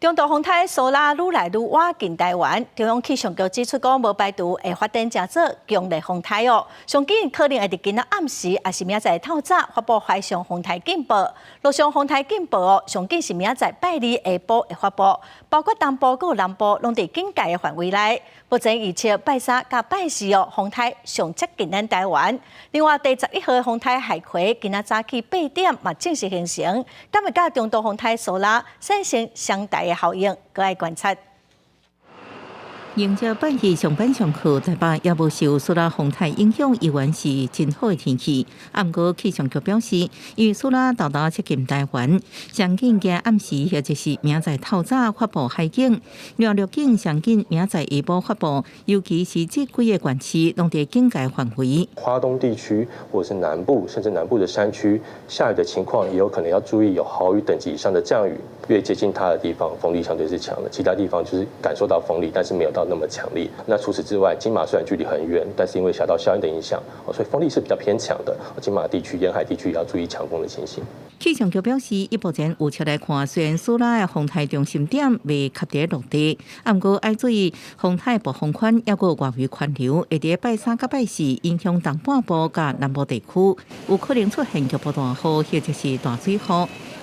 中度风台苏拉愈来愈晚近台湾，中央气象局指出，讲无排除会发展成做强烈风台哦。上紧可能会伫今仔暗时，也是明仔透早发布海上风台警报。陆上风台警报哦，上紧是明仔拜二下晡会发布，包括东部佮南部拢伫警戒的范围内。目前预测拜三甲拜四哦，风台上接近咱台湾。另外，第11号风台海葵今仔早起8点嘛正式形成，今日甲中度风台苏拉产生相大的效应，搁爱观察。迎接拜二上班上课，台北也无受苏拉风台影响，依然是真好的天气。不过气象局表示，因为苏拉豆豆接近台湾，上紧今暗时或者是明仔透早发布海警，陆警上紧明仔下晡发布，尤其是这几个县市拢在警戒范围。花东地区或者是南部，甚至南部的山区，下雨的情况也有可能要注意有豪雨等级以上的降雨。越接近它的地方，风力相对是强的，其他地方就是感受到风力，但是没有到那么强烈。那除此之外，金马虽然距离很远，但是因为小道效应的影响，所以风力是比较偏强的。金马地区、沿海地区也要注意强风的情形。气象局表示，以目前预测来看，虽然苏拉的风台中心点未确定落地，不过要注意风台暴风圈也有外围环流，会在拜三甲拜四影响东半部甲南部地区，有可能出现局部大雨或者是大水雨。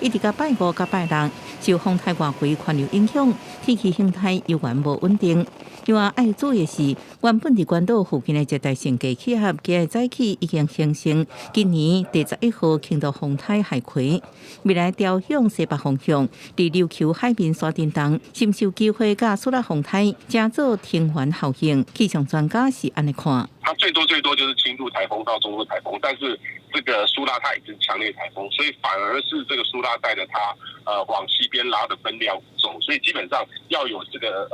一直到拜五甲拜六，受风台外围环流影响，天气形态依然无稳定。另外，要注意的是，原本伫关岛附近的热带性低气压，今日早起已经形成今年第11号轻度风台海葵，未来调向西北方向，伫琉球海面刷震动，是毋是有机会甲苏拉风台加做天环效应？气象专家是安尼看。它最多就是轻度台风到中度台风，但是这个苏拉它已经强烈台风，所以反而是这个苏拉带着它往西边拉的分量走，所以基本上要有这个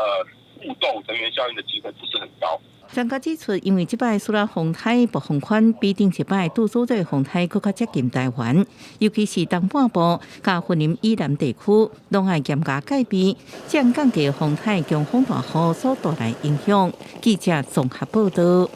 互动能源效应的机会不是很高。专家指出，因为这摆苏拉风台暴风圈比顶一摆拄所在风台更加接近台湾，尤其是东半部甲云林以南地区，拢要严加戒备降降低风台强风大雨所带来影响。记者综合报道。